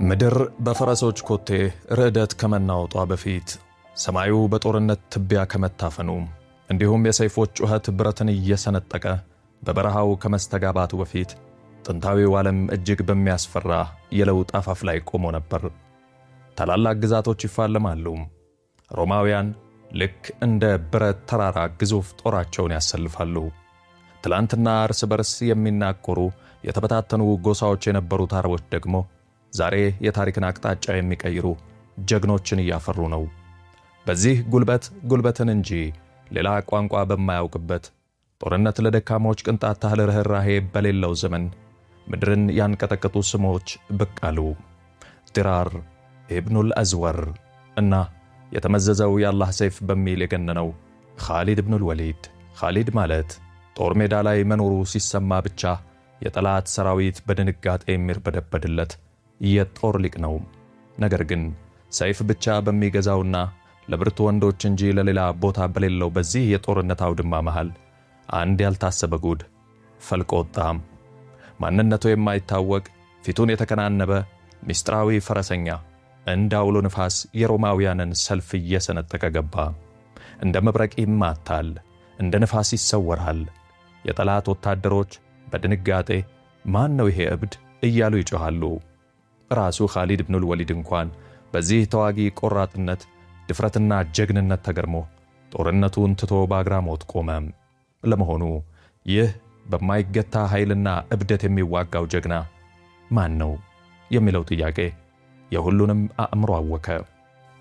ምድር በፈረሶች ኮቴ ርዕደት ከመናወጧ በፊት ሰማዩ በጦርነት ትቢያ ከመታፈኑ እንዲሁም የሰይፎች ጩኸት ብረትን እየሰነጠቀ በበረሃው ከመስተጋባቱ በፊት ጥንታዊው ዓለም እጅግ በሚያስፈራ የለውጥ አፋፍ ላይ ቆሞ ነበር። ታላላቅ ግዛቶች ይፋለማሉ። ሮማውያን ልክ እንደ ብረት ተራራ ግዙፍ ጦራቸውን ያሰልፋሉ። ትላንትና እርስ በርስ የሚናቆሩ የተበታተኑ ጎሳዎች የነበሩት አረቦች ደግሞ ዛሬ የታሪክን አቅጣጫ የሚቀይሩ ጀግኖችን እያፈሩ ነው። በዚህ ጉልበትን እንጂ ሌላ ቋንቋ በማያውቅበት ጦርነት ለደካሞች ቅንጣት ታህል ርኅራኄ በሌለው ዘመን ምድርን ያንቀጠቀጡ ስሞች ብቅ አሉ። ዲራር ኢብኑል አዝወር እና የተመዘዘው የአላህ ሰይፍ በሚል የገነነው ኻሊድ ኢብኑል ወሊድ። ኻሊድ ማለት ጦር ሜዳ ላይ መኖሩ ሲሰማ ብቻ የጠላት ሰራዊት በድንጋጤ የሚርበደበድለት የጦር ሊቅ ነው። ነገር ግን ሰይፍ ብቻ በሚገዛውና ለብርቱ ወንዶች እንጂ ለሌላ ቦታ በሌለው በዚህ የጦርነት አውድማ መሃል አንድ ያልታሰበ ጉድ ፈልቆ ወጣ። ማንነቱ የማይታወቅ ፊቱን የተከናነበ ሚስጥራዊ ፈረሰኛ እንደ አውሎ ንፋስ የሮማውያንን ሰልፍ እየሰነጠቀ ገባ። እንደ መብረቅ ይማታል፣ እንደ ንፋስ ይሰወራል። የጠላት ወታደሮች በድንጋጤ ማን ነው ይሄ እብድ እያሉ ይጮኻሉ። ራሱ ኻሊድ ኢብኑል ወሊድ እንኳን በዚህ ተዋጊ ቆራጥነት ድፍረትና ጀግንነት ተገርሞ ጦርነቱን ትቶ በአግራሞት ቆመ። ለመሆኑ ይህ በማይገታ ኃይልና እብደት የሚዋጋው ጀግና ማን ነው የሚለው ጥያቄ የሁሉንም አእምሮ አወከ።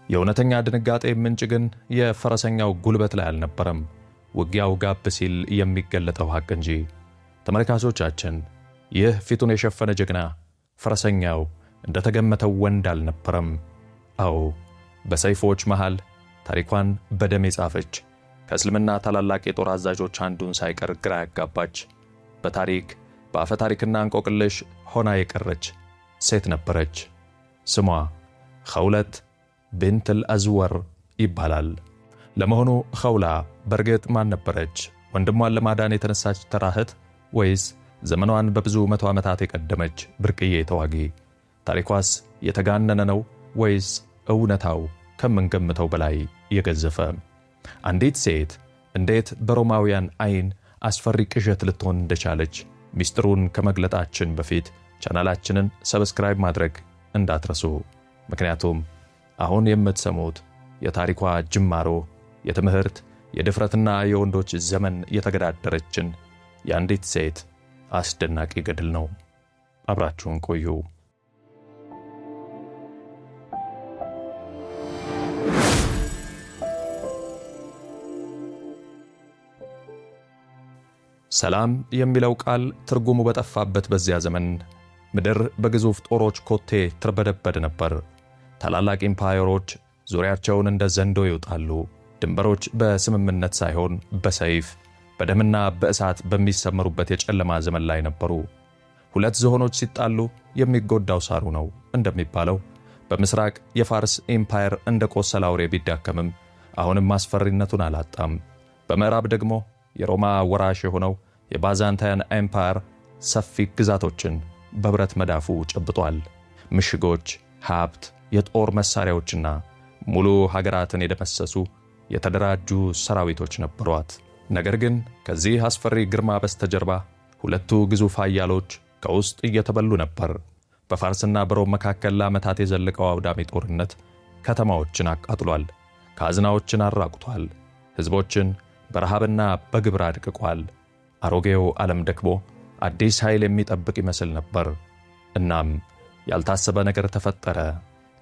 የእውነተኛ ድንጋጤ ምንጭ ግን የፈረሰኛው ጉልበት ላይ አልነበረም፣ ውጊያው ጋብ ሲል የሚገለጠው ሐቅ እንጂ። ተመልካቾቻችን፣ ይህ ፊቱን የሸፈነ ጀግና ፈረሰኛው እንደተገመተው ወንድ አልነበረም። አዎ፣ በሰይፎች መሃል ታሪኳን በደም የጻፈች ከእስልምና ታላላቅ የጦር አዛዦች አንዱን ሳይቀር ግራ ያጋባች በታሪክ በአፈ ታሪክና እንቆቅልሽ ሆና የቀረች ሴት ነበረች። ስሟ ኸውለት ቢንትል አዝወር ይባላል። ለመሆኑ ኸውላ በእርግጥ ማን ነበረች? ወንድሟን ለማዳን የተነሳች ተራ እህት ወይስ ዘመኗን በብዙ መቶ ዓመታት የቀደመች ብርቅዬ ተዋጊ? ታሪኳስ የተጋነነ ነው ወይስ እውነታው ከምንገምተው በላይ የገዘፈ? አንዲት ሴት እንዴት በሮማውያን ዓይን አስፈሪ ቅዠት ልትሆን እንደቻለች ሚስጥሩን ከመግለጣችን በፊት ቻናላችንን ሰብስክራይብ ማድረግ እንዳትረሱ። ምክንያቱም አሁን የምትሰሙት የታሪኳ ጅማሮ የትምህርት የድፍረትና የወንዶች ዘመን የተገዳደረችን የአንዲት ሴት አስደናቂ ገድል ነው። አብራችሁን ቆዩ። ሰላም የሚለው ቃል ትርጉሙ በጠፋበት በዚያ ዘመን ምድር በግዙፍ ጦሮች ኮቴ ትርበደበድ ነበር። ታላላቅ ኢምፓየሮች ዙሪያቸውን እንደ ዘንዶ ይወጣሉ። ድንበሮች በስምምነት ሳይሆን በሰይፍ በደምና በእሳት በሚሰመሩበት የጨለማ ዘመን ላይ ነበሩ። ሁለት ዝሆኖች ሲጣሉ የሚጎዳው ሳሩ ነው እንደሚባለው በምስራቅ የፋርስ ኢምፓየር እንደ ቆሰለ አውሬ ቢዳከምም አሁንም አስፈሪነቱን አላጣም። በምዕራብ ደግሞ የሮማ ወራሽ የሆነው የባዛንታይን ኤምፓየር ሰፊ ግዛቶችን በብረት መዳፉ ጨብጧል። ምሽጎች፣ ሀብት፣ የጦር መሳሪያዎችና ሙሉ ሀገራትን የደመሰሱ የተደራጁ ሰራዊቶች ነበሯት። ነገር ግን ከዚህ አስፈሪ ግርማ በስተጀርባ ሁለቱ ግዙፍ ኃያሎች ከውስጥ እየተበሉ ነበር። በፋርስና በሮም መካከል ለዓመታት የዘለቀው አውዳሚ ጦርነት ከተማዎችን አቃጥሏል፣ ካዝናዎችን አራቁቷል፣ ሕዝቦችን በረሃብና በግብር አድቅቋል። አሮጌው ዓለም ደክሞ አዲስ ኃይል የሚጠብቅ ይመስል ነበር። እናም ያልታሰበ ነገር ተፈጠረ።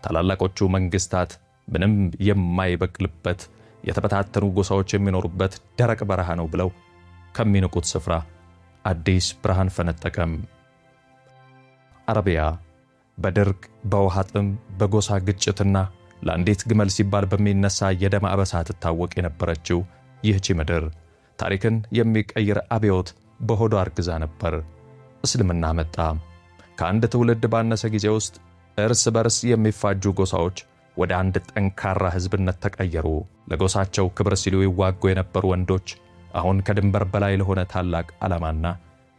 ታላላቆቹ መንግስታት ምንም የማይበቅልበት የተበታተኑ ጎሳዎች የሚኖሩበት ደረቅ በረሃ ነው ብለው ከሚንቁት ስፍራ አዲስ ብርሃን ፈነጠቀም። አረቢያ በድርቅ፣ በውሃ ጥም፣ በጎሳ ግጭትና ለአንዲት ግመል ሲባል በሚነሳ የደም አበሳ ትታወቅ የነበረችው ይህቺ ምድር ታሪክን የሚቀይር አብዮት በሆዷ አርግዛ ነበር። እስልምና መጣ። ከአንድ ትውልድ ባነሰ ጊዜ ውስጥ እርስ በርስ የሚፋጁ ጎሳዎች ወደ አንድ ጠንካራ ሕዝብነት ተቀየሩ። ለጎሳቸው ክብር ሲሉ ይዋጉ የነበሩ ወንዶች አሁን ከድንበር በላይ ለሆነ ታላቅ ዓላማና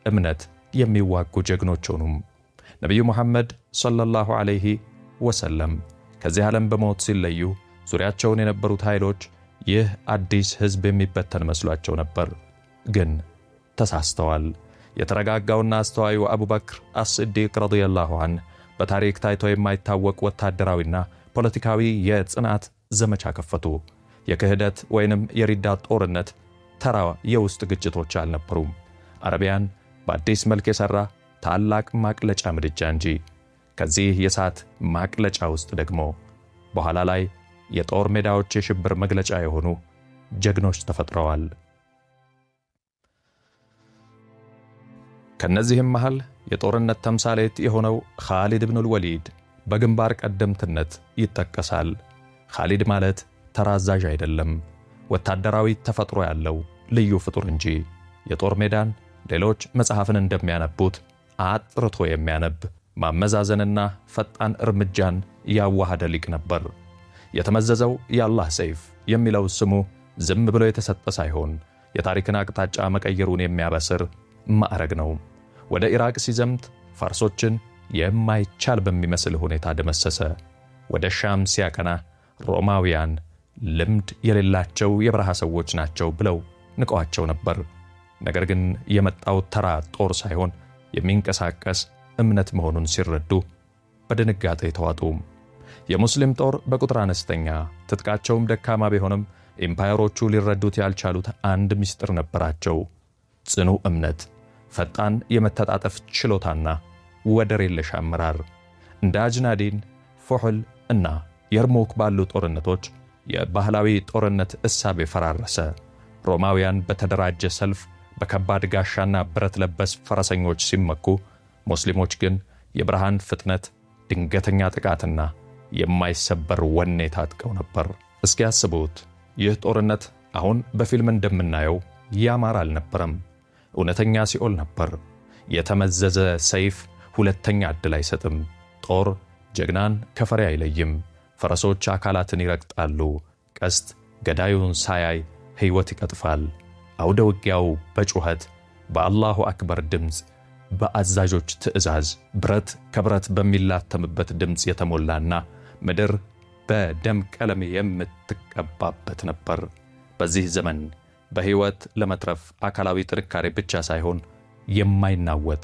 እምነት የሚዋጉ ጀግኖች ሆኑም። ነቢዩ ሙሐመድ ሰለላሁ ዐለይሂ ወሰለም ከዚህ ዓለም በሞት ሲለዩ ዙሪያቸውን የነበሩት ኃይሎች ይህ አዲስ ሕዝብ የሚበተን መስሏቸው ነበር። ግን ተሳስተዋል። የተረጋጋውና አስተዋዩ አቡበክር አስሲዲቅ ረዲየላሁ ዐንሁ በታሪክ ታይቶ የማይታወቅ ወታደራዊና ፖለቲካዊ የጽናት ዘመቻ ከፈቱ። የክህደት ወይንም የሪዳ ጦርነት ተራ የውስጥ ግጭቶች አልነበሩም። አረቢያን በአዲስ መልክ የሠራ ታላቅ ማቅለጫ ምድጃ እንጂ። ከዚህ የእሳት ማቅለጫ ውስጥ ደግሞ በኋላ ላይ የጦር ሜዳዎች የሽብር መግለጫ የሆኑ ጀግኖች ተፈጥረዋል። ከነዚህም መሃል የጦርነት ተምሳሌት የሆነው ኻሊድ ኢብኑል ወሊድ በግንባር ቀደምትነት ይጠቀሳል። ኻሊድ ማለት ተራ አዛዥ አይደለም፣ ወታደራዊ ተፈጥሮ ያለው ልዩ ፍጡር እንጂ። የጦር ሜዳን ሌሎች መጽሐፍን እንደሚያነቡት አጥርቶ የሚያነብ ማመዛዘንና ፈጣን እርምጃን ያዋሃደ ሊቅ ነበር። የተመዘዘው የአላህ ሰይፍ የሚለው ስሙ ዝም ብሎ የተሰጠ ሳይሆን የታሪክን አቅጣጫ መቀየሩን የሚያበስር ማዕረግ ነው። ወደ ኢራቅ ሲዘምት ፋርሶችን የማይቻል በሚመስል ሁኔታ ደመሰሰ። ወደ ሻም ሲያቀና ሮማውያን ልምድ የሌላቸው የበረሃ ሰዎች ናቸው ብለው ንቀዋቸው ነበር። ነገር ግን የመጣው ተራ ጦር ሳይሆን የሚንቀሳቀስ እምነት መሆኑን ሲረዱ በድንጋጤ ተዋጡ። የሙስሊም ጦር በቁጥር አነስተኛ፣ ትጥቃቸውም ደካማ ቢሆንም ኢምፓየሮቹ ሊረዱት ያልቻሉት አንድ ምስጢር ነበራቸው። ጽኑ እምነት፣ ፈጣን የመተጣጠፍ ችሎታና ወደር የለሽ አመራር። እንደ አጅናዲን፣ ፉሑል እና የርሙክ ባሉ ጦርነቶች የባህላዊ ጦርነት እሳቤ ፈራረሰ። ሮማውያን በተደራጀ ሰልፍ በከባድ ጋሻና ብረት ለበስ ፈረሰኞች ሲመኩ፣ ሙስሊሞች ግን የብርሃን ፍጥነት፣ ድንገተኛ ጥቃትና የማይሰበር ወኔ ታጥቀው ነበር። እስኪ ያስቡት፣ ይህ ጦርነት አሁን በፊልም እንደምናየው ያማረ አልነበረም። እውነተኛ ሲኦል ነበር። የተመዘዘ ሰይፍ ሁለተኛ ዕድል አይሰጥም። ጦር ጀግናን ከፈሪ አይለይም። ፈረሶች አካላትን ይረግጣሉ። ቀስት ገዳዩን ሳያይ ሕይወት ይቀጥፋል። አውደ ውጊያው በጩኸት፣ በአላሁ አክበር ድምፅ፣ በአዛዦች ትዕዛዝ፣ ብረት ከብረት በሚላተምበት ድምፅ የተሞላና ምድር በደም ቀለም የምትቀባበት ነበር። በዚህ ዘመን በሕይወት ለመትረፍ አካላዊ ጥንካሬ ብቻ ሳይሆን የማይናወጥ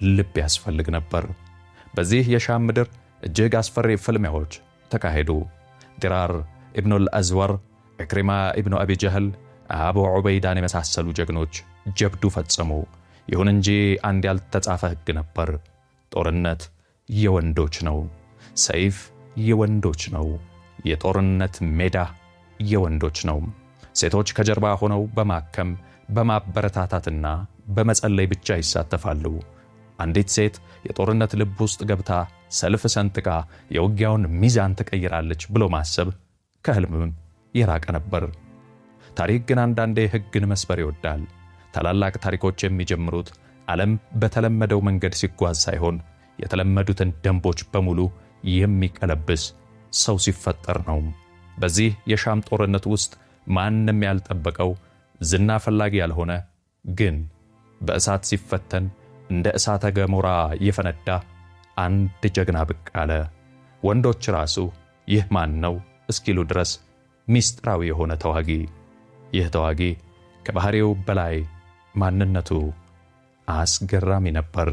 ልብ ያስፈልግ ነበር። በዚህ የሻም ምድር እጅግ አስፈሪ ፍልሚያዎች ተካሄዱ። ዲራር ኢብኑል አዝወር፣ ኢክሪማ ኢብኑ አቢ ጀህል፣ አቡ ዑበይዳን የመሳሰሉ ጀግኖች ጀብዱ ፈጸሙ። ይሁን እንጂ አንድ ያልተጻፈ ሕግ ነበር። ጦርነት የወንዶች ነው። ሰይፍ የወንዶች ነው። የጦርነት ሜዳ የወንዶች ነው። ሴቶች ከጀርባ ሆነው በማከም በማበረታታትና በመጸለይ ብቻ ይሳተፋሉ። አንዲት ሴት የጦርነት ልብ ውስጥ ገብታ ሰልፍ ሰንጥቃ የውጊያውን ሚዛን ትቀይራለች ብሎ ማሰብ ከህልምም የራቀ ነበር። ታሪክ ግን አንዳንዴ ሕግን መስበር ይወዳል። ታላላቅ ታሪኮች የሚጀምሩት ዓለም በተለመደው መንገድ ሲጓዝ ሳይሆን የተለመዱትን ደንቦች በሙሉ የሚቀለብስ ሰው ሲፈጠር ነው። በዚህ የሻም ጦርነት ውስጥ ማንም ያልጠበቀው፣ ዝና ፈላጊ ያልሆነ ግን በእሳት ሲፈተን እንደ እሳተ ገሞራ የፈነዳ አንድ ጀግና ብቅ አለ። ወንዶች ራሱ ይህ ማን ነው እስኪሉ ድረስ ሚስጥራዊ የሆነ ተዋጊ። ይህ ተዋጊ ከባህሪው በላይ ማንነቱ አስገራሚ ነበር።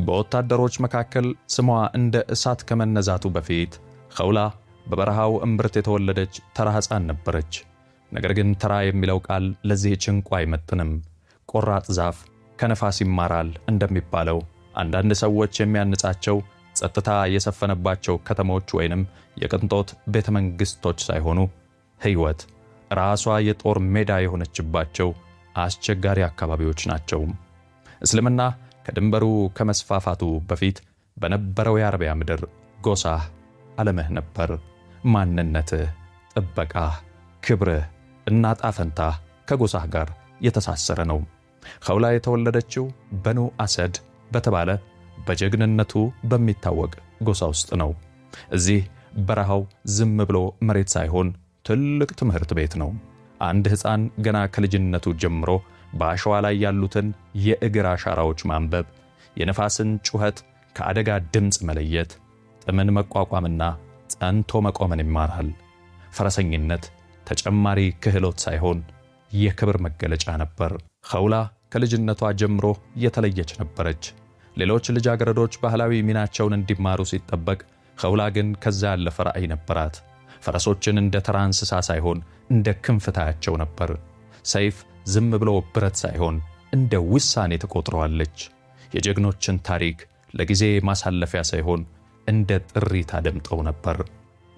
በወታደሮች መካከል ስሟ እንደ እሳት ከመነዛቱ በፊት ኸውላ በበረሃው እምብርት የተወለደች ተራ ሕፃን ነበረች። ነገር ግን ተራ የሚለው ቃል ለዚህ ጭንቋ አይመጥንም። ቆራጥ ዛፍ ከነፋስ ይማራል እንደሚባለው አንዳንድ ሰዎች የሚያንጻቸው ጸጥታ የሰፈነባቸው ከተሞች ወይንም የቅንጦት ቤተ መንግሥቶች ሳይሆኑ ሕይወት ራሷ የጦር ሜዳ የሆነችባቸው አስቸጋሪ አካባቢዎች ናቸው። እስልምና ከድንበሩ ከመስፋፋቱ በፊት በነበረው የአረቢያ ምድር ጎሳህ ዓለምህ ነበር። ማንነትህ፣ ጥበቃህ፣ ክብርህ እና ጣፈንታህ ከጎሳህ ጋር የተሳሰረ ነው። ኸውላ የተወለደችው በኑ አሰድ በተባለ በጀግንነቱ በሚታወቅ ጎሳ ውስጥ ነው። እዚህ በረሃው ዝም ብሎ መሬት ሳይሆን ትልቅ ትምህርት ቤት ነው። አንድ ሕፃን ገና ከልጅነቱ ጀምሮ በአሸዋ ላይ ያሉትን የእግር አሻራዎች ማንበብ፣ የነፋስን ጩኸት ከአደጋ ድምፅ መለየት፣ ጥምን መቋቋምና ጸንቶ መቆምን ይማራል። ፈረሰኝነት ተጨማሪ ክህሎት ሳይሆን የክብር መገለጫ ነበር። ኸውላ ከልጅነቷ ጀምሮ የተለየች ነበረች። ሌሎች ልጃገረዶች ባህላዊ ሚናቸውን እንዲማሩ ሲጠበቅ፣ ኸውላ ግን ከዛ ያለፈ ራዕይ ነበራት። ፈረሶችን እንደ ተራ እንስሳ ሳይሆን እንደ ክንፍ ታያቸው ነበር። ሰይፍ ዝም ብሎ ብረት ሳይሆን እንደ ውሳኔ ተቆጥረዋለች። የጀግኖችን ታሪክ ለጊዜ ማሳለፊያ ሳይሆን እንደ ጥሪ ታደምጠው ነበር።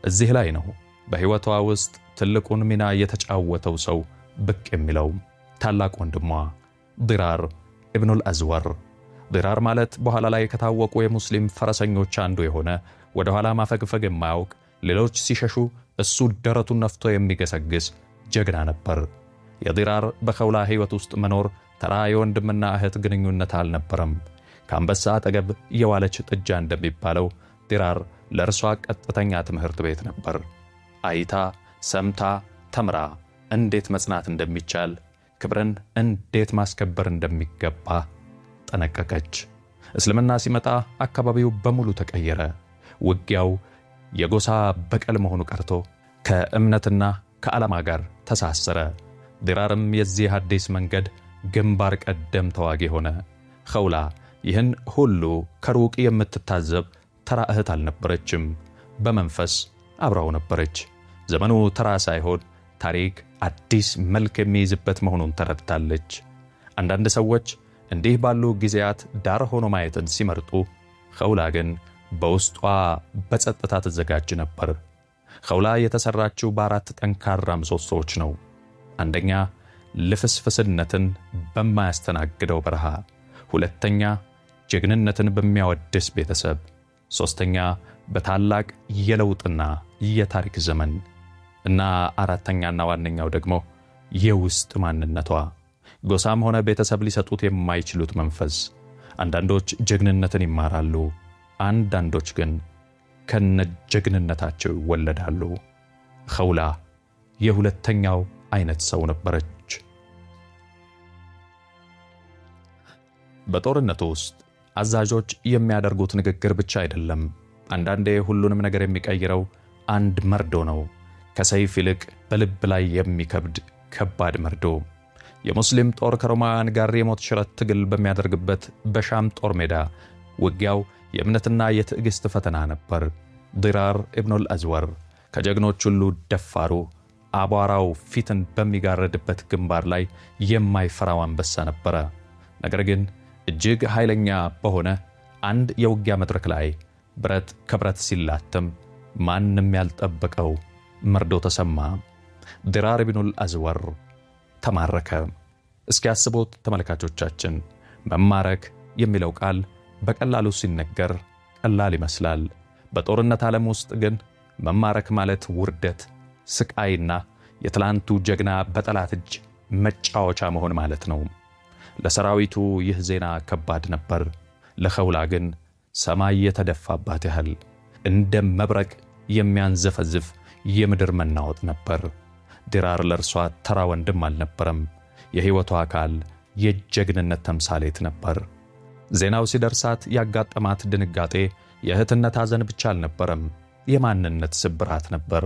እዚህ ላይ ነው በሕይወቷ ውስጥ ትልቁን ሚና የተጫወተው ሰው ብቅ የሚለው ታላቅ ወንድሟ ዲራር ኢብኑል አዝወር። ዲራር ማለት በኋላ ላይ ከታወቁ የሙስሊም ፈረሰኞች አንዱ የሆነ ወደ ኋላ ማፈግፈግ የማያውቅ ሌሎች ሲሸሹ እሱ ደረቱን ነፍቶ የሚገሰግስ ጀግና ነበር። የዲራር በኸውላ ሕይወት ውስጥ መኖር ተራ የወንድምና እህት ግንኙነት አልነበረም። ከአንበሳ አጠገብ የዋለች ጥጃ እንደሚባለው ዲራር ለእርሷ ቀጥተኛ ትምህርት ቤት ነበር። አይታ ሰምታ ተምራ እንዴት መጽናት እንደሚቻል፣ ክብርን እንዴት ማስከበር እንደሚገባ ጠነቀቀች። እስልምና ሲመጣ አካባቢው በሙሉ ተቀየረ። ውጊያው የጎሳ በቀል መሆኑ ቀርቶ ከእምነትና ከዓላማ ጋር ተሳሰረ። ዲራርም የዚህ አዲስ መንገድ ግንባር ቀደም ተዋጊ ሆነ። ኸውላ ይህን ሁሉ ከሩቅ የምትታዘብ ተራ እህት አልነበረችም። በመንፈስ አብራው ነበረች። ዘመኑ ተራ ሳይሆን ታሪክ አዲስ መልክ የሚይዝበት መሆኑን ተረድታለች። አንዳንድ ሰዎች እንዲህ ባሉ ጊዜያት ዳር ሆኖ ማየትን ሲመርጡ፣ ኸውላ ግን በውስጧ በጸጥታ ትዘጋጅ ነበር። ኸውላ የተሰራችው በአራት ጠንካራ ምሰሶዎች ነው። አንደኛ ልፍስፍስነትን በማያስተናግደው በረሃ፣ ሁለተኛ ጀግንነትን በሚያወድስ ቤተሰብ፣ ሶስተኛ በታላቅ የለውጥና የታሪክ ዘመን እና አራተኛና ዋነኛው ደግሞ የውስጥ ማንነቷ፣ ጎሳም ሆነ ቤተሰብ ሊሰጡት የማይችሉት መንፈስ። አንዳንዶች ጀግንነትን ይማራሉ፣ አንዳንዶች ግን ከነጀግንነታቸው ይወለዳሉ። ኸውላ የሁለተኛው አይነት ሰው ነበረች። በጦርነቱ ውስጥ አዛዦች የሚያደርጉት ንግግር ብቻ አይደለም። አንዳንዴ ሁሉንም ነገር የሚቀይረው አንድ መርዶ ነው። ከሰይፍ ይልቅ በልብ ላይ የሚከብድ ከባድ መርዶ። የሙስሊም ጦር ከሮማውያን ጋር የሞት ሽረት ትግል በሚያደርግበት በሻም ጦር ሜዳ ውጊያው የእምነትና የትዕግሥት ፈተና ነበር። ዲራር ኢብኑል አዝወር ከጀግኖች ሁሉ ደፋሩ፣ አቧራው ፊትን በሚጋረድበት ግንባር ላይ የማይፈራው አንበሳ ነበረ። ነገር ግን እጅግ ኃይለኛ በሆነ አንድ የውጊያ መድረክ ላይ ብረት ከብረት ሲላተም ማንም ያልጠበቀው መርዶ ተሰማ። ዲራር ኢብኑል አዝወር ተማረከ። እስኪ ያስቡት ተመልካቾቻችን፣ መማረክ የሚለው ቃል በቀላሉ ሲነገር ቀላል ይመስላል። በጦርነት ዓለም ውስጥ ግን መማረክ ማለት ውርደት፣ ስቃይና የትላንቱ ጀግና በጠላት እጅ መጫወቻ መሆን ማለት ነው። ለሰራዊቱ ይህ ዜና ከባድ ነበር። ለኸውላ ግን ሰማይ የተደፋባት ያህል እንደ መብረቅ የሚያንዘፈዝፍ የምድር መናወጥ ነበር። ዲራር ለእርሷ ተራ ወንድም አልነበረም። የሕይወቷ አካል፣ የጀግንነት ተምሳሌት ነበር። ዜናው ሲደርሳት ያጋጠማት ድንጋጤ የእህትነት ሐዘን ብቻ አልነበረም፣ የማንነት ስብራት ነበር።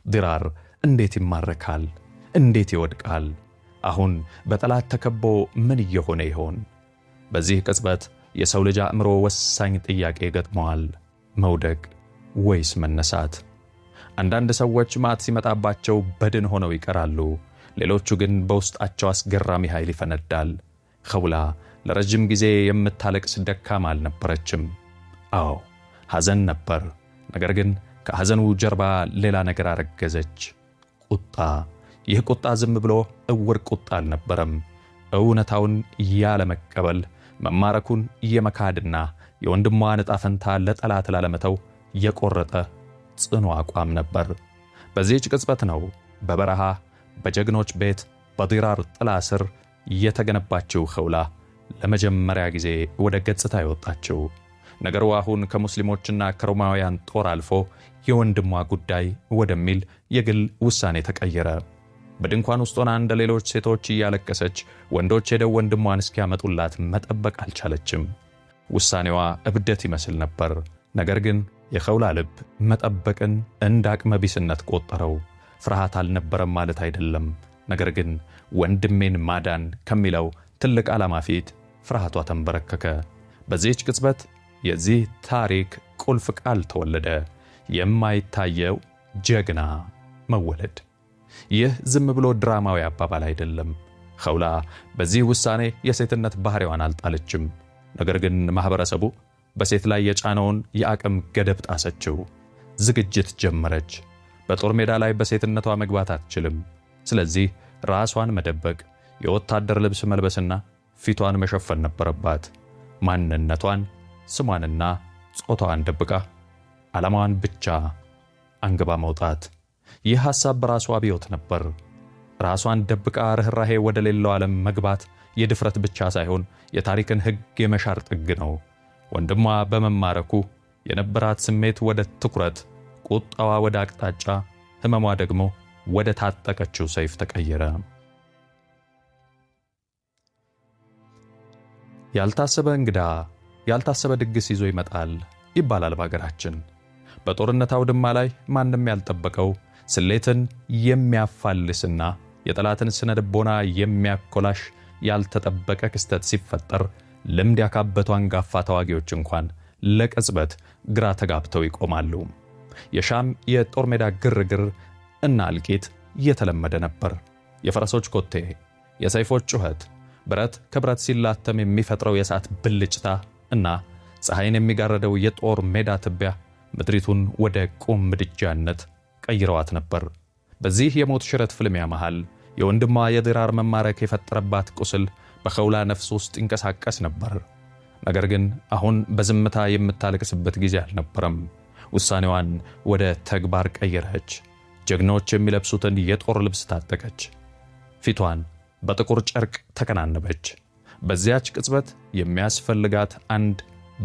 ዲራር እንዴት ይማረካል? እንዴት ይወድቃል? አሁን በጠላት ተከቦ ምን እየሆነ ይሆን? በዚህ ቅጽበት የሰው ልጅ አእምሮ ወሳኝ ጥያቄ ገጥመዋል። መውደቅ ወይስ መነሳት? አንዳንድ ሰዎች ማት ሲመጣባቸው በድን ሆነው ይቀራሉ። ሌሎቹ ግን በውስጣቸው አስገራሚ ኃይል ይፈነዳል። ኸውላ ለረጅም ጊዜ የምታለቅስ ደካማ አልነበረችም። አዎ ሐዘን ነበር። ነገር ግን ከሐዘኑ ጀርባ ሌላ ነገር አረገዘች። ቁጣ። ይህ ቁጣ ዝም ብሎ እውር ቁጣ አልነበረም። እውነታውን ያለመቀበል፣ መማረኩን የመካድና የወንድሟን ዕጣ ፈንታ ለጠላት ላለመተው የቆረጠ ጽኑ አቋም ነበር። በዚህች ቅጽበት ነው በበረሃ በጀግኖች ቤት በዲራር ጥላ ስር የተገነባችው ኸውላ ለመጀመሪያ ጊዜ ወደ ገጽታ የወጣችው። ነገሩ አሁን ከሙስሊሞችና ከሮማውያን ጦር አልፎ የወንድሟ ጉዳይ ወደሚል የግል ውሳኔ ተቀየረ። በድንኳን ውስጥ ሆና እንደ ሌሎች ሴቶች እያለቀሰች ወንዶች ሄደው ወንድሟን እስኪያመጡላት መጠበቅ አልቻለችም። ውሳኔዋ እብደት ይመስል ነበር። ነገር ግን የኸውላ ልብ መጠበቅን እንደ አቅመ ቢስነት ቆጠረው። ፍርሃት አልነበረም ማለት አይደለም። ነገር ግን ወንድሜን ማዳን ከሚለው ትልቅ ዓላማ ፊት ፍርሃቷ ተንበረከከ። በዚህች ቅጽበት የዚህ ታሪክ ቁልፍ ቃል ተወለደ። የማይታየው ጀግና መወለድ። ይህ ዝም ብሎ ድራማዊ አባባል አይደለም። ኸውላ በዚህ ውሳኔ የሴትነት ባህሪዋን አልጣለችም። ነገር ግን ማህበረሰቡ በሴት ላይ የጫነውን የአቅም ገደብ ጣሰችው። ዝግጅት ጀመረች። በጦር ሜዳ ላይ በሴትነቷ መግባት አትችልም። ስለዚህ ራሷን መደበቅ፣ የወታደር ልብስ መልበስና ፊቷን መሸፈን ነበረባት። ማንነቷን፣ ስሟንና ጾታዋን ደብቃ ዓላማዋን ብቻ አንግባ መውጣት። ይህ ሐሳብ በራሷ አብዮት ነበር። ራሷን ደብቃ ርኅራሄ ወደ ሌላው ዓለም መግባት የድፍረት ብቻ ሳይሆን የታሪክን ሕግ የመሻር ጥግ ነው። ወንድሟ በመማረኩ የነበራት ስሜት ወደ ትኩረት፣ ቁጣዋ ወደ አቅጣጫ፣ ሕመሟ ደግሞ ወደ ታጠቀችው ሰይፍ ተቀየረ። ያልታሰበ እንግዳ ያልታሰበ ድግስ ይዞ ይመጣል ይባላል በአገራችን። በጦርነት አውድማ ላይ ማንም ያልጠበቀው ስሌትን የሚያፋልስና የጠላትን ስነ ልቦና የሚያኮላሽ ያልተጠበቀ ክስተት ሲፈጠር ልምድ ያካበቱ አንጋፋ ተዋጊዎች እንኳን ለቅጽበት ግራ ተጋብተው ይቆማሉ። የሻም የጦር ሜዳ ግርግር እና እልቂት እየተለመደ ነበር። የፈረሶች ኮቴ፣ የሰይፎች ጩኸት፣ ብረት ከብረት ሲላተም የሚፈጥረው የእሳት ብልጭታ እና ፀሐይን የሚጋረደው የጦር ሜዳ ትቢያ ምድሪቱን ወደ ቁም ምድጃነት ቀይረዋት ነበር። በዚህ የሞት ሽረት ፍልሚያ መሃል የወንድሟ የድራር መማረክ የፈጠረባት ቁስል በኸውላ ነፍስ ውስጥ ይንቀሳቀስ ነበር። ነገር ግን አሁን በዝምታ የምታለቅስበት ጊዜ አልነበረም። ውሳኔዋን ወደ ተግባር ቀየረች። ጀግኖች የሚለብሱትን የጦር ልብስ ታጠቀች። ፊቷን በጥቁር ጨርቅ ተከናነበች። በዚያች ቅጽበት የሚያስፈልጋት አንድ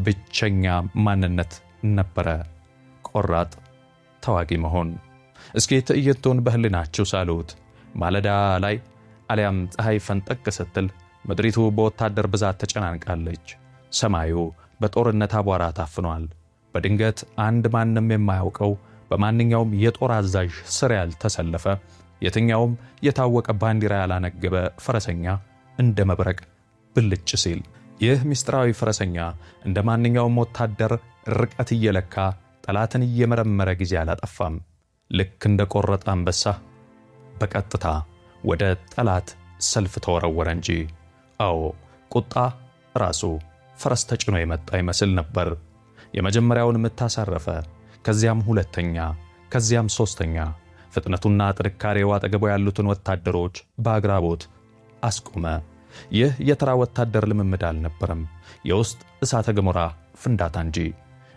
ብቸኛ ማንነት ነበረ፣ ቆራጥ ተዋጊ መሆን። እስኪ ትዕይንቱን በህሊናችሁ ሳሉት። ማለዳ ላይ አሊያም ፀሐይ ፈንጠቅ ስትል ምድሪቱ በወታደር ብዛት ተጨናንቃለች። ሰማዩ በጦርነት አቧራ ታፍኗል። በድንገት አንድ ማንም የማያውቀው በማንኛውም የጦር አዛዥ ስር ያልተሰለፈ የትኛውም የታወቀ ባንዲራ ያላነገበ ፈረሰኛ እንደ መብረቅ ብልጭ ሲል፣ ይህ ምስጢራዊ ፈረሰኛ እንደ ማንኛውም ወታደር ርቀት እየለካ ጠላትን እየመረመረ ጊዜ አላጠፋም። ልክ እንደ ቆረጠ አንበሳ በቀጥታ ወደ ጠላት ሰልፍ ተወረወረ እንጂ። አዎ፣ ቁጣ ራሱ ፈረስ ተጭኖ የመጣ ይመስል ነበር። የመጀመሪያውን ምት አሳረፈ። ከዚያም ሁለተኛ፣ ከዚያም ሶስተኛ። ፍጥነቱና ጥንካሬው አጠገቡ ያሉትን ወታደሮች በአግራቦት አስቆመ። ይህ የተራ ወታደር ልምምድ አልነበረም፣ የውስጥ እሳተ ገሞራ ፍንዳታ እንጂ።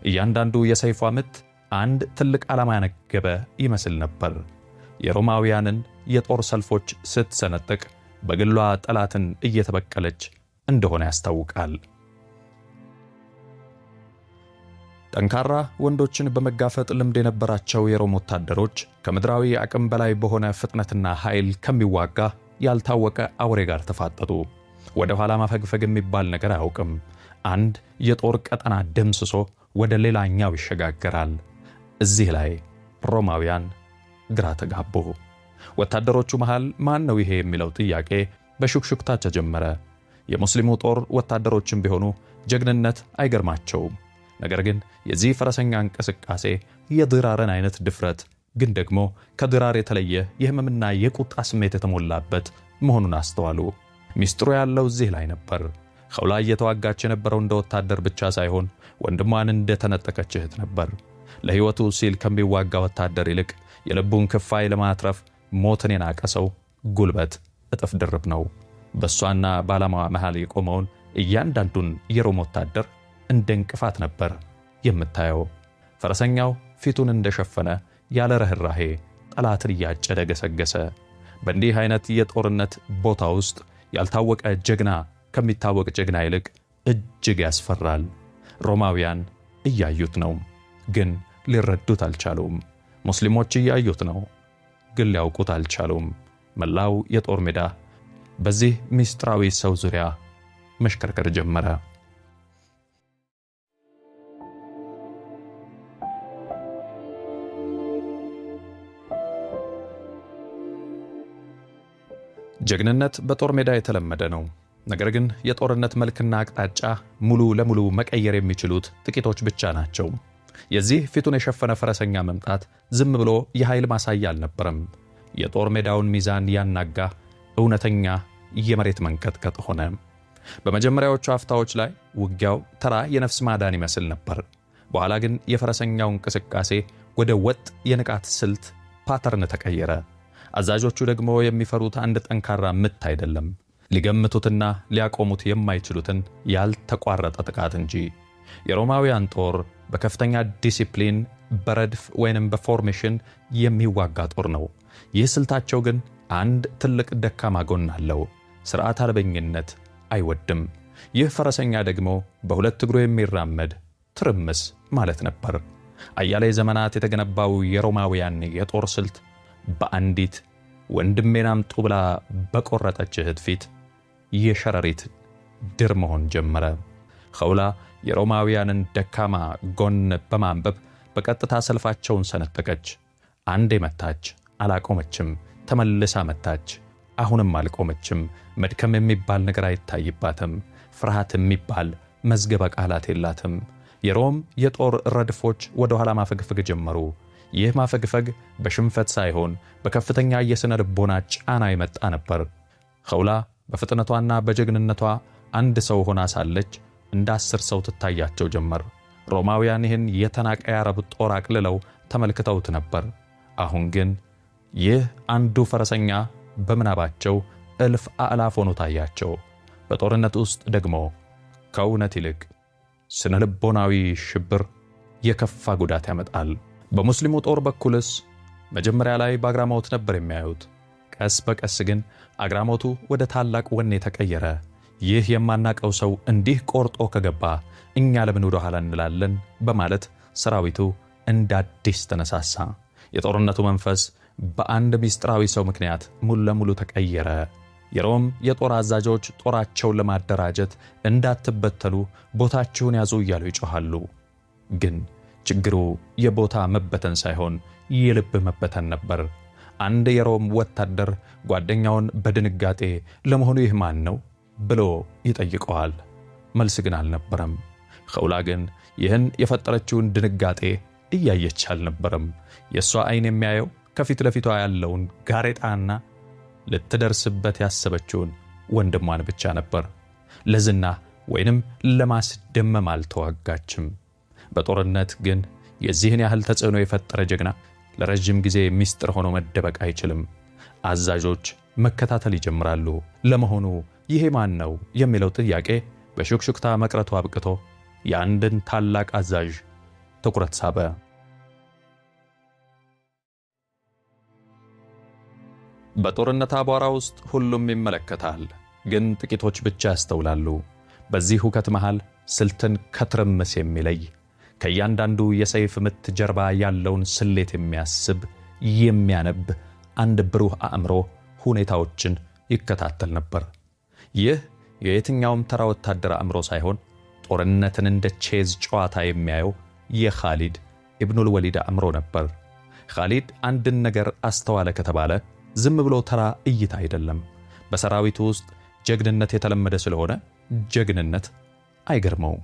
እያንዳንዱ የሰይፏ ምት አንድ ትልቅ ዓላማ ያነገበ ይመስል ነበር። የሮማውያንን የጦር ሰልፎች ስትሰነጥቅ በግሏ ጠላትን እየተበቀለች እንደሆነ ያስታውቃል። ጠንካራ ወንዶችን በመጋፈጥ ልምድ የነበራቸው የሮም ወታደሮች ከምድራዊ አቅም በላይ በሆነ ፍጥነትና ኃይል ከሚዋጋ ያልታወቀ አውሬ ጋር ተፋጠጡ። ወደ ኋላ ማፈግፈግ የሚባል ነገር አያውቅም። አንድ የጦር ቀጠና ደምስሶ ወደ ሌላኛው ይሸጋገራል። እዚህ ላይ ሮማውያን ግራ ተጋቡ። ወታደሮቹ መሃል ማን ነው ይሄ የሚለው ጥያቄ በሹክሹክታ ተጀመረ። የሙስሊሙ ጦር ወታደሮችም ቢሆኑ ጀግንነት አይገርማቸውም። ነገር ግን የዚህ ፈረሰኛ እንቅስቃሴ የድራርን አይነት ድፍረት ግን ደግሞ ከድራር የተለየ የህመምና የቁጣ ስሜት የተሞላበት መሆኑን አስተዋሉ። ሚስጥሩ ያለው እዚህ ላይ ነበር። ኸውላ እየተዋጋች የነበረው እንደ ወታደር ብቻ ሳይሆን ወንድሟን እንደተነጠቀች እህት ነበር። ለሕይወቱ ሲል ከሚዋጋ ወታደር ይልቅ የልቡን ክፋይ ለማትረፍ ሞትን የናቀ ሰው ጉልበት እጥፍ ድርብ ነው። በእሷና በዓላማዋ መሃል የቆመውን እያንዳንዱን የሮም ወታደር እንደ እንቅፋት ነበር የምታየው። ፈረሰኛው ፊቱን እንደሸፈነ ያለ ርኅራሄ ጠላትን እያጨደ ገሰገሰ። በእንዲህ አይነት የጦርነት ቦታ ውስጥ ያልታወቀ ጀግና ከሚታወቅ ጀግና ይልቅ እጅግ ያስፈራል። ሮማውያን እያዩት ነው፣ ግን ሊረዱት አልቻሉም። ሙስሊሞች እያዩት ነው፣ ግን ሊያውቁት አልቻሉም። መላው የጦር ሜዳ በዚህ ሚስጥራዊ ሰው ዙሪያ መሽከርከር ጀመረ። ጀግንነት በጦር ሜዳ የተለመደ ነው። ነገር ግን የጦርነት መልክና አቅጣጫ ሙሉ ለሙሉ መቀየር የሚችሉት ጥቂቶች ብቻ ናቸው። የዚህ ፊቱን የሸፈነ ፈረሰኛ መምጣት ዝም ብሎ የኃይል ማሳያ አልነበረም። የጦር ሜዳውን ሚዛን ያናጋ እውነተኛ የመሬት መንቀጥቀጥ ሆነ። በመጀመሪያዎቹ አፍታዎች ላይ ውጊያው ተራ የነፍስ ማዳን ይመስል ነበር። በኋላ ግን የፈረሰኛው እንቅስቃሴ ወደ ወጥ የንቃት ስልት ፓተርን ተቀየረ። አዛዦቹ ደግሞ የሚፈሩት አንድ ጠንካራ ምት አይደለም፣ ሊገምቱትና ሊያቆሙት የማይችሉትን ያልተቋረጠ ጥቃት እንጂ። የሮማውያን ጦር በከፍተኛ ዲሲፕሊን በረድፍ ወይንም በፎርሜሽን የሚዋጋ ጦር ነው። ይህ ስልታቸው ግን አንድ ትልቅ ደካማ ጎን አለው። ሥርዓት አልበኝነት አይወድም። ይህ ፈረሰኛ ደግሞ በሁለት እግሩ የሚራመድ ትርምስ ማለት ነበር። አያሌ ዘመናት የተገነባው የሮማውያን የጦር ስልት በአንዲት ወንድሜን አምጡ ብላ በቆረጠች እህት ፊት የሸረሪት ድር መሆን ጀመረ። ኸውላ የሮማውያንን ደካማ ጎን በማንበብ በቀጥታ ሰልፋቸውን ሰነጠቀች። አንዴ መታች፣ አላቆመችም። ተመልሳ መታች፣ አሁንም አልቆመችም። መድከም የሚባል ነገር አይታይባትም። ፍርሃት የሚባል መዝገበ ቃላት የላትም። የሮም የጦር ረድፎች ወደ ኋላ ማፈግፈግ ጀመሩ። ይህ ማፈግፈግ በሽንፈት ሳይሆን በከፍተኛ የሥነ ልቦና ጫና የመጣ ነበር። ኸውላ በፍጥነቷና በጀግንነቷ አንድ ሰው ሆና ሳለች እንደ 10 ሰው ትታያቸው ጀመር። ሮማውያን ይህን የተናቀ የአረብ ጦር አቅልለው ተመልክተውት ነበር። አሁን ግን ይህ አንዱ ፈረሰኛ በምናባቸው እልፍ አእላፍ ሆኖ ታያቸው። በጦርነት ውስጥ ደግሞ ከእውነት ይልቅ ስነ ልቦናዊ ሽብር የከፋ ጉዳት ያመጣል። በሙስሊሙ ጦር በኩልስ መጀመሪያ ላይ በአግራሞት ነበር የሚያዩት። ቀስ በቀስ ግን አግራሞቱ ወደ ታላቅ ወኔ ተቀየረ። ይህ የማናቀው ሰው እንዲህ ቆርጦ ከገባ እኛ ለምን ወደ ኋላ እንላለን በማለት ሰራዊቱ እንደ አዲስ ተነሳሳ። የጦርነቱ መንፈስ በአንድ ሚስጥራዊ ሰው ምክንያት ሙሉ ለሙሉ ተቀየረ። የሮም የጦር አዛዦች ጦራቸውን ለማደራጀት እንዳትበተኑ ቦታችሁን ያዙ እያሉ ይጮኻሉ። ግን ችግሩ የቦታ መበተን ሳይሆን የልብ መበተን ነበር። አንድ የሮም ወታደር ጓደኛውን በድንጋጤ ለመሆኑ ይህ ማን ነው ብሎ ይጠይቀዋል። መልስ ግን አልነበረም። ኸውላ ግን ይህን የፈጠረችውን ድንጋጤ እያየች አልነበረም። የእሷ ዓይን የሚያየው ከፊት ለፊቷ ያለውን ጋሬጣና ልትደርስበት ያሰበችውን ወንድሟን ብቻ ነበር። ለዝና ወይንም ለማስደመም አልተዋጋችም። በጦርነት ግን የዚህን ያህል ተጽዕኖ የፈጠረ ጀግና ለረጅም ጊዜ ሚስጥር ሆኖ መደበቅ አይችልም። አዛዦች መከታተል ይጀምራሉ። ለመሆኑ ይሄ ማን ነው የሚለው ጥያቄ በሹክሹክታ መቅረቱ አብቅቶ የአንድን ታላቅ አዛዥ ትኩረት ሳበ። በጦርነት አቧራ ውስጥ ሁሉም ይመለከታል፣ ግን ጥቂቶች ብቻ ያስተውላሉ። በዚህ ሁከት መሃል ስልትን ከትርምስ የሚለይ ከእያንዳንዱ የሰይፍ ምት ጀርባ ያለውን ስሌት የሚያስብ የሚያነብ አንድ ብሩህ አእምሮ ሁኔታዎችን ይከታተል ነበር። ይህ የየትኛውም ተራ ወታደር አእምሮ ሳይሆን ጦርነትን እንደ ቼዝ ጨዋታ የሚያየው የኻሊድ ኢብኑል ወሊድ አእምሮ ነበር። ኻሊድ አንድን ነገር አስተዋለ ከተባለ ዝም ብሎ ተራ እይታ አይደለም። በሰራዊቱ ውስጥ ጀግንነት የተለመደ ስለሆነ ጀግንነት አይገርመውም።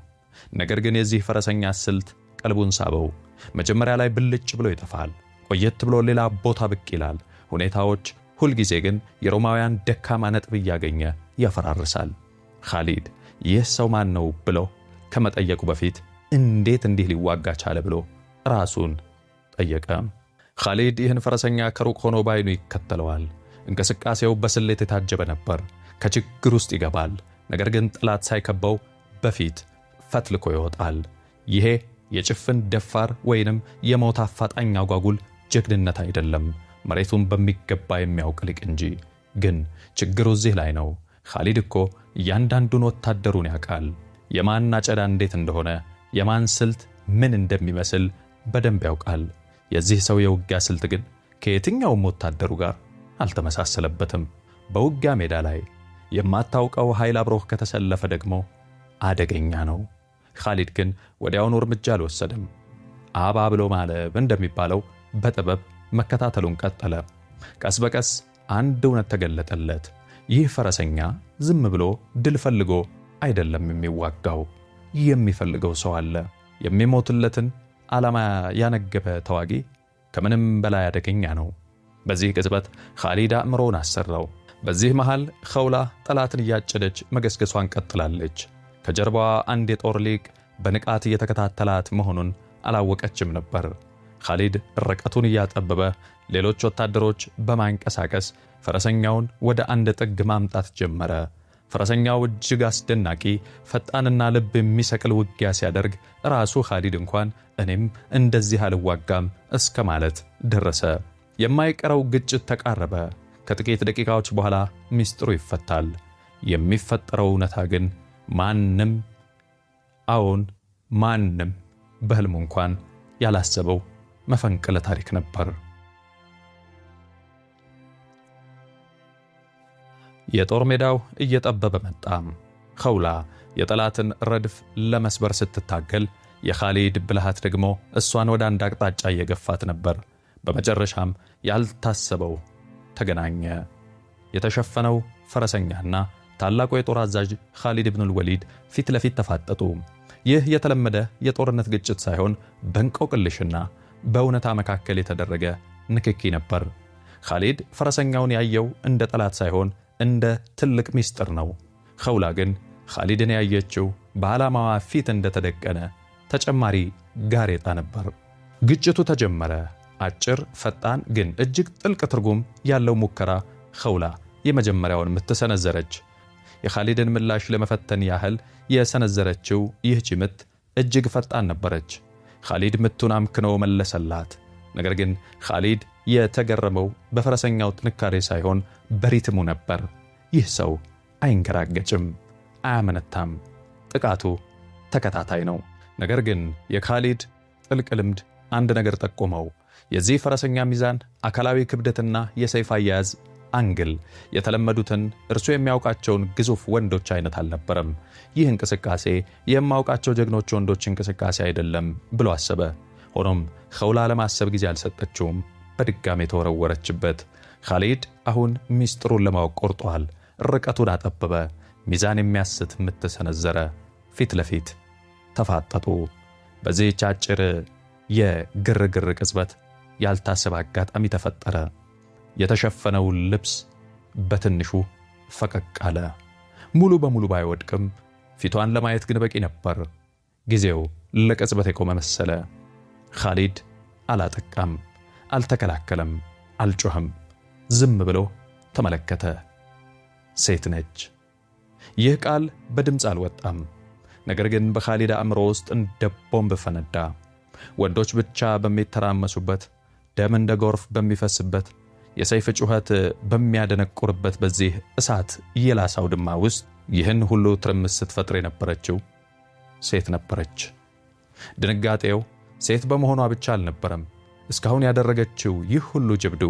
ነገር ግን የዚህ ፈረሰኛ ስልት ቀልቡን ሳበው። መጀመሪያ ላይ ብልጭ ብሎ ይጠፋል፣ ቆየት ብሎ ሌላ ቦታ ብቅ ይላል። ሁኔታዎች ሁልጊዜ ግን የሮማውያን ደካማ ነጥብ እያገኘ ያፈራርሳል። ኻሊድ ይህ ሰው ማን ነው ብሎ ከመጠየቁ በፊት እንዴት እንዲህ ሊዋጋ ቻለ ብሎ ራሱን ጠየቀ። ኻሊድ ይህን ፈረሰኛ ከሩቅ ሆኖ ባይኑ ይከተለዋል። እንቅስቃሴው በስሌት የታጀበ ነበር። ከችግር ውስጥ ይገባል፣ ነገር ግን ጠላት ሳይከበው በፊት ፈትልኮ ይወጣል። ይሄ የጭፍን ደፋር ወይንም የሞት አፋጣኝ አጓጉል ጀግንነት አይደለም፣ መሬቱን በሚገባ የሚያውቅ ሊቅ እንጂ። ግን ችግሩ እዚህ ላይ ነው። ኻሊድ እኮ እያንዳንዱን ወታደሩን ያውቃል። የማን አጨዳ እንዴት እንደሆነ፣ የማን ስልት ምን እንደሚመስል በደንብ ያውቃል። የዚህ ሰው የውጊያ ስልት ግን ከየትኛውም ወታደሩ ጋር አልተመሳሰለበትም። በውጊያ ሜዳ ላይ የማታውቀው ኃይል አብሮህ ከተሰለፈ ደግሞ አደገኛ ነው። ኻሊድ ግን ወዲያውኑ እርምጃ አልወሰደም። አባ ብሎ ማለብ እንደሚባለው በጥበብ መከታተሉን ቀጠለ። ቀስ በቀስ አንድ እውነት ተገለጠለት። ይህ ፈረሰኛ ዝም ብሎ ድል ፈልጎ አይደለም የሚዋጋው። የሚፈልገው ሰው አለ። የሚሞትለትን ዓላማ ያነገበ ተዋጊ ከምንም በላይ አደገኛ ነው። በዚህ ቅጽበት ኻሊድ አእምሮውን አሰራው። በዚህ መሃል ኸውላ ጠላትን እያጨደች መገስገሷን ቀጥላለች። ከጀርባዋ አንድ የጦር ሊቅ በንቃት እየተከታተላት መሆኑን አላወቀችም ነበር። ኻሊድ ርቀቱን እያጠበበ ሌሎች ወታደሮች በማንቀሳቀስ ፈረሰኛውን ወደ አንድ ጥግ ማምጣት ጀመረ። ፈረሰኛው እጅግ አስደናቂ፣ ፈጣንና ልብ የሚሰቅል ውጊያ ሲያደርግ ራሱ ኻሊድ እንኳን እኔም እንደዚህ አልዋጋም እስከ ማለት ደረሰ። የማይቀረው ግጭት ተቃረበ። ከጥቂት ደቂቃዎች በኋላ ሚስጥሩ ይፈታል። የሚፈጠረው እውነታ ግን ማንም በሕልሙ እንኳን ያላሰበው መፈንቅለ ታሪክ ነበር። የጦር ሜዳው እየጠበበ መጣ። ኸውላ የጠላትን ረድፍ ለመስበር ስትታገል፣ የኻሊድ ብልሃት ደግሞ እሷን ወደ አንድ አቅጣጫ እየገፋት ነበር። በመጨረሻም ያልታሰበው ተገናኘ። የተሸፈነው ፈረሰኛና ታላቁ የጦር አዛዥ ኻሊድ ኢብኑል ወሊድ ፊት ለፊት ተፋጠጡ። ይህ የተለመደ የጦርነት ግጭት ሳይሆን በእንቆቅልሽና በእውነታ መካከል የተደረገ ንክኪ ነበር። ኻሊድ ፈረሰኛውን ያየው እንደ ጠላት ሳይሆን እንደ ትልቅ ሚስጥር ነው። ኸውላ ግን ኻሊድን ያየችው በዓላማዋ ፊት እንደተደቀነ ተጨማሪ ጋሬጣ ነበር። ግጭቱ ተጀመረ። አጭር፣ ፈጣን ግን እጅግ ጥልቅ ትርጉም ያለው ሙከራ። ኸውላ የመጀመሪያውን ምት ሰነዘረች። የኻሊድን ምላሽ ለመፈተን ያህል የሰነዘረችው ይህች ምት እጅግ ፈጣን ነበረች። ኻሊድ ምቱን አምክኖ መለሰላት። ነገር ግን ኻሊድ የተገረመው በፈረሰኛው ጥንካሬ ሳይሆን በሪትሙ ነበር። ይህ ሰው አይንገራገጭም፣ አያመነታም። ጥቃቱ ተከታታይ ነው። ነገር ግን የኻሊድ ጥልቅ ልምድ አንድ ነገር ጠቆመው። የዚህ ፈረሰኛ ሚዛን፣ አካላዊ ክብደትና የሰይፍ አያያዝ አንግል የተለመዱትን እርሱ የሚያውቃቸውን ግዙፍ ወንዶች አይነት አልነበረም። ይህ እንቅስቃሴ የማውቃቸው ጀግኖች ወንዶች እንቅስቃሴ አይደለም ብሎ አሰበ። ሆኖም ኸውላ ለማሰብ ጊዜ አልሰጠችውም። በድጋሜ ተወረወረችበት። ኻሊድ አሁን ሚስጥሩን ለማወቅ ቆርጧል። ርቀቱን አጠበበ። ሚዛን የሚያስት ምት ሰነዘረ። ፊት ለፊት ተፋጠጡ። በዚህች አጭር የግርግር ቅጽበት ያልታሰበ አጋጣሚ ተፈጠረ። የተሸፈነው ልብስ በትንሹ ፈቀቅ አለ። ሙሉ በሙሉ ባይወድቅም ፊቷን ለማየት ግን በቂ ነበር። ጊዜው ለቅጽበት የቆመ መሰለ። ኻሊድ አላጠቃም፣ አልተከላከለም፣ አልጮህም። ዝም ብሎ ተመለከተ። ሴት ነች። ይህ ቃል በድምፅ አልወጣም። ነገር ግን በኻሊድ አእምሮ ውስጥ እንደ ቦምብ ፈነዳ። ወንዶች ብቻ በሚተራመሱበት፣ ደም እንደ ጎርፍ በሚፈስበት፣ የሰይፍ ጩኸት በሚያደነቁርበት በዚህ እሳት የላሳው ድማ ውስጥ ይህን ሁሉ ትርምስ ስትፈጥር የነበረችው ሴት ነበረች። ድንጋጤው ሴት በመሆኗ ብቻ አልነበረም። እስካሁን ያደረገችው ይህ ሁሉ ጅብዱ፣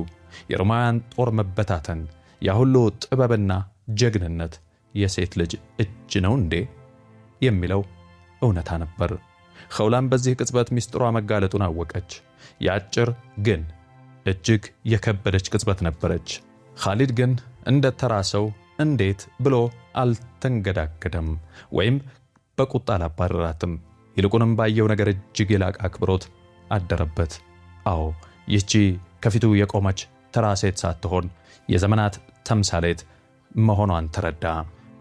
የሮማውያን ጦር መበታተን፣ ያ ሁሉ ጥበብና ጀግንነት የሴት ልጅ እጅ ነው እንዴ የሚለው እውነታ ነበር። ኸውላም በዚህ ቅጽበት ሚስጥሯ መጋለጡን አወቀች። የአጭር ግን እጅግ የከበደች ቅጽበት ነበረች። ኻሊድ ግን እንደ ተራ ሰው እንዴት ብሎ አልተንገዳገደም ወይም በቁጣ አላባረራትም። ይልቁንም ባየው ነገር እጅግ የላቀ አክብሮት አደረበት። አዎ ይህቺ ከፊቱ የቆመች ተራ ሴት ሳትሆን የዘመናት ተምሳሌት መሆኗን ተረዳ።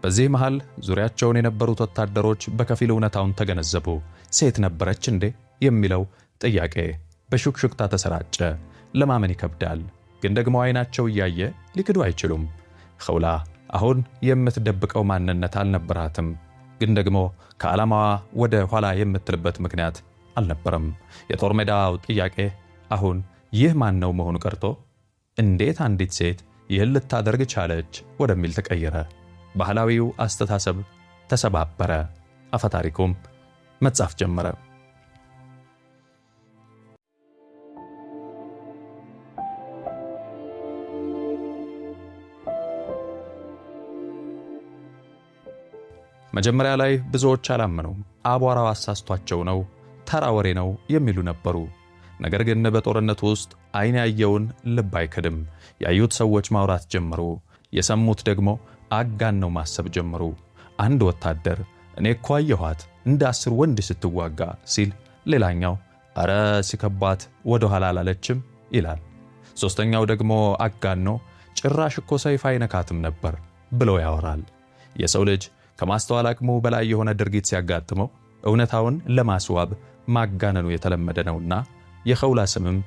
በዚህ መሃል ዙሪያቸውን የነበሩት ወታደሮች በከፊል እውነታውን ተገነዘቡ። ሴት ነበረች እንዴ የሚለው ጥያቄ በሹክሹክታ ተሰራጨ። ለማመን ይከብዳል፣ ግን ደግሞ አይናቸው እያየ ሊክዱ አይችሉም። ኸውላ አሁን የምትደብቀው ማንነት አልነበራትም፣ ግን ደግሞ ከዓላማዋ ወደ ኋላ የምትልበት ምክንያት አልነበረም። የጦር ሜዳው ጥያቄ አሁን ይህ ማን ነው መሆኑ ቀርቶ እንዴት አንዲት ሴት ይህን ልታደርግ ቻለች ወደሚል ተቀየረ። ባህላዊው አስተሳሰብ ተሰባበረ። አፈታሪኩም መጻፍ ጀመረ። መጀመሪያ ላይ ብዙዎች አላመኑም። አቧራው አሳስቷቸው ነው፣ ተራ ወሬ ነው የሚሉ ነበሩ። ነገር ግን በጦርነቱ ውስጥ ዓይን ያየውን ልብ አይክድም። ያዩት ሰዎች ማውራት ጀመሩ። የሰሙት ደግሞ አጋነው ማሰብ ጀመሩ። አንድ ወታደር እኔ እኮ አየኋት እንደ 10 ወንድ ስትዋጋ ሲል፣ ሌላኛው አረ ሲከባት ወደ ኋላ አላለችም ይላል። ሶስተኛው ደግሞ አጋኖ ጭራሽ እኮ ሰይፍ አይነካትም ነበር ብሎ ያወራል። የሰው ልጅ ከማስተዋል አቅሙ በላይ የሆነ ድርጊት ሲያጋጥመው እውነታውን ለማስዋብ ማጋነኑ የተለመደ ነውና የኸውላ ስምም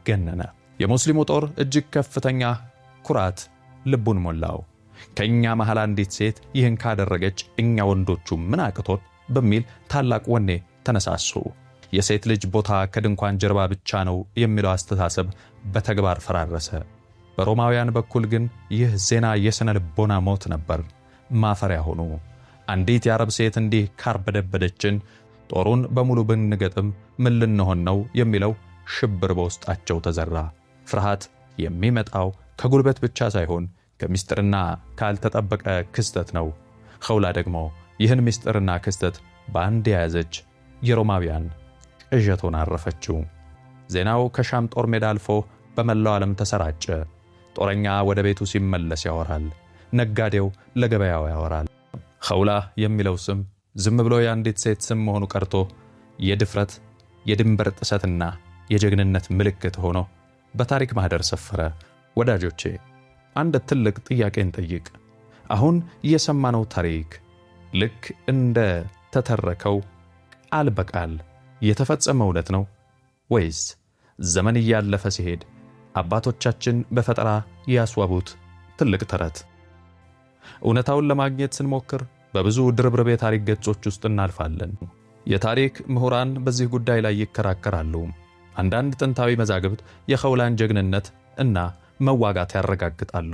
ገነነ። የሙስሊሙ ጦር እጅግ ከፍተኛ ኩራት ልቡን ሞላው። ከኛ መሃል አንዲት ሴት ይህን ካደረገች እኛ ወንዶቹ ምን አቅቶን በሚል ታላቅ ወኔ ተነሳሱ። የሴት ልጅ ቦታ ከድንኳን ጀርባ ብቻ ነው የሚለው አስተሳሰብ በተግባር ፈራረሰ። በሮማውያን በኩል ግን ይህ ዜና የሥነ ልቦና ሞት ነበር። ማፈሪያ ሆኑ። አንዲት የአረብ ሴት እንዲህ ካርበደበደችን ጦሩን በሙሉ ብንገጥም ምን ልንሆን ነው የሚለው ሽብር በውስጣቸው ተዘራ። ፍርሃት የሚመጣው ከጉልበት ብቻ ሳይሆን ከምስጢርና ካልተጠበቀ ክስተት ነው። ኸውላ ደግሞ ይህን ምስጢርና ክስተት በአንድ የያዘች የሮማውያን ቅዠት ሆና አረፈችው። ዜናው ከሻም ጦር ሜዳ አልፎ በመላው ዓለም ተሰራጨ። ጦረኛ ወደ ቤቱ ሲመለስ ያወራል። ነጋዴው ለገበያው ያወራል። ኸውላ የሚለው ስም ዝም ብሎ የአንዲት ሴት ስም መሆኑ ቀርቶ የድፍረት፣ የድንበር ጥሰትና የጀግንነት ምልክት ሆኖ በታሪክ ማህደር ሰፈረ። ወዳጆቼ አንድ ትልቅ ጥያቄን ጠይቅ። አሁን የሰማነው ታሪክ ልክ እንደ ተተረከው ቃል በቃል የተፈጸመ እውነት ነው ወይስ ዘመን እያለፈ ሲሄድ አባቶቻችን በፈጠራ ያስዋቡት ትልቅ ተረት? እውነታውን ለማግኘት ስንሞክር በብዙ ድርብርብ የታሪክ ገጾች ውስጥ እናልፋለን። የታሪክ ምሁራን በዚህ ጉዳይ ላይ ይከራከራሉ። አንዳንድ ጥንታዊ መዛግብት የኸውላን ጀግንነት እና መዋጋት ያረጋግጣሉ።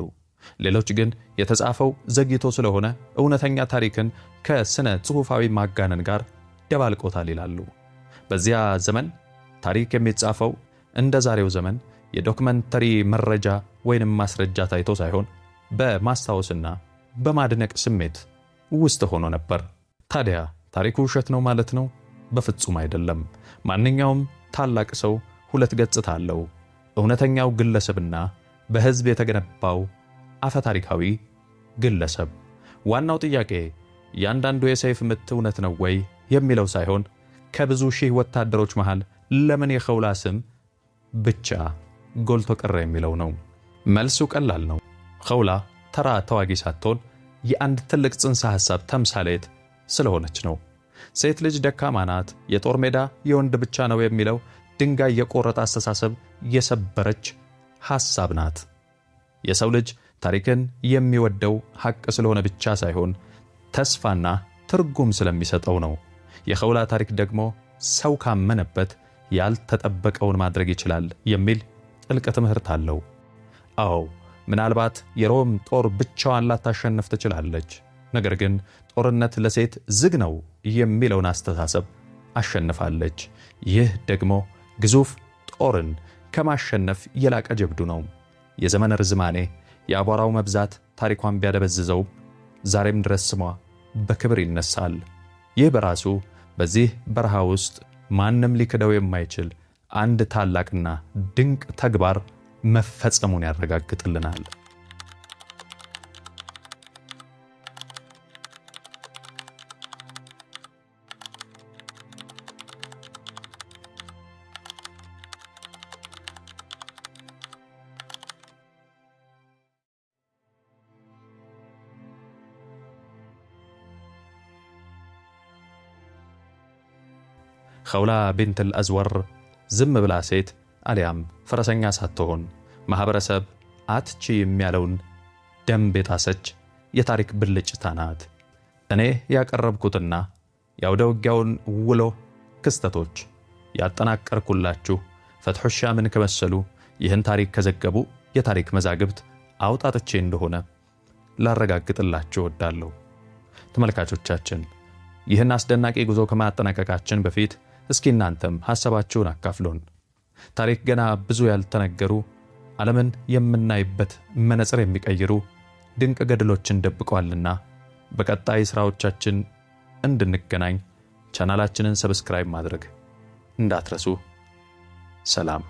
ሌሎች ግን የተጻፈው ዘግይቶ ስለሆነ እውነተኛ ታሪክን ከስነ ጽሑፋዊ ማጋነን ጋር ደባልቆታል ይላሉ። በዚያ ዘመን ታሪክ የሚጻፈው እንደ ዛሬው ዘመን የዶክመንተሪ መረጃ ወይንም ማስረጃ ታይቶ ሳይሆን በማስታወስና በማድነቅ ስሜት ውስጥ ሆኖ ነበር። ታዲያ ታሪኩ ውሸት ነው ማለት ነው? በፍጹም አይደለም። ማንኛውም ታላቅ ሰው ሁለት ገጽታ አለው። እውነተኛው ግለሰብና በሕዝብ የተገነባው አፈታሪካዊ ግለሰብ። ዋናው ጥያቄ ያንዳንዱ የሰይፍ ምት እውነት ነው ወይ የሚለው ሳይሆን ከብዙ ሺህ ወታደሮች መሃል ለምን የኸውላ ስም ብቻ ጎልቶ ቀረ የሚለው ነው። መልሱ ቀላል ነው። ኸውላ ተራ ተዋጊ ሳትሆን የአንድ ትልቅ ጽንሰ ሐሳብ ተምሳሌት ስለሆነች ነው። ሴት ልጅ ደካማ ናት፣ የጦር ሜዳ የወንድ ብቻ ነው የሚለው ድንጋይ የቆረጠ አስተሳሰብ የሰበረች ሐሳብ ናት። የሰው ልጅ ታሪክን የሚወደው ሐቅ ስለሆነ ብቻ ሳይሆን ተስፋና ትርጉም ስለሚሰጠው ነው። የኸውላ ታሪክ ደግሞ ሰው ካመነበት ያልተጠበቀውን ማድረግ ይችላል የሚል ጥልቅ ትምህርት አለው። አዎ ምናልባት የሮም ጦር ብቻዋን ላታሸንፍ ትችላለች። ነገር ግን ጦርነት ለሴት ዝግ ነው የሚለውን አስተሳሰብ አሸንፋለች። ይህ ደግሞ ግዙፍ ጦርን ከማሸነፍ የላቀ ጀብዱ ነው። የዘመን ርዝማኔ፣ የአቧራው መብዛት ታሪኳን ቢያደበዝዘው ዛሬም ድረስ ስሟ በክብር ይነሳል። ይህ በራሱ በዚህ በረሃ ውስጥ ማንም ሊክደው የማይችል አንድ ታላቅና ድንቅ ተግባር መፈጸሙን ያረጋግጥልናል። ኸውላ ቢንት አልአዝወር ዝም ብላ ሴት አሊያም ፈረሰኛ ሳትሆን ማህበረሰብ አትቺ የሚያለውን ደንብ የጣሰች የታሪክ ብልጭታ ናት። እኔ ያቀረብኩትና የአውደ ውጊያውን ውሎ ክስተቶች ያጠናቀርኩላችሁ ፈትሑ ሻምን ከመሰሉ ይህን ታሪክ ከዘገቡ የታሪክ መዛግብት አውጣጥቼ እንደሆነ ላረጋግጥላችሁ እወዳለሁ። ተመልካቾቻችን ይህን አስደናቂ ጉዞ ከማጠናቀቃችን በፊት እስኪ እናንተም ሐሳባችሁን አካፍሉን። ታሪክ ገና ብዙ ያልተነገሩ ዓለምን የምናይበት መነጽር የሚቀይሩ ድንቅ ገድሎችን ደብቋልና በቀጣይ ሥራዎቻችን እንድንገናኝ ቻናላችንን ሰብስክራይብ ማድረግ እንዳትረሱ። ሰላም።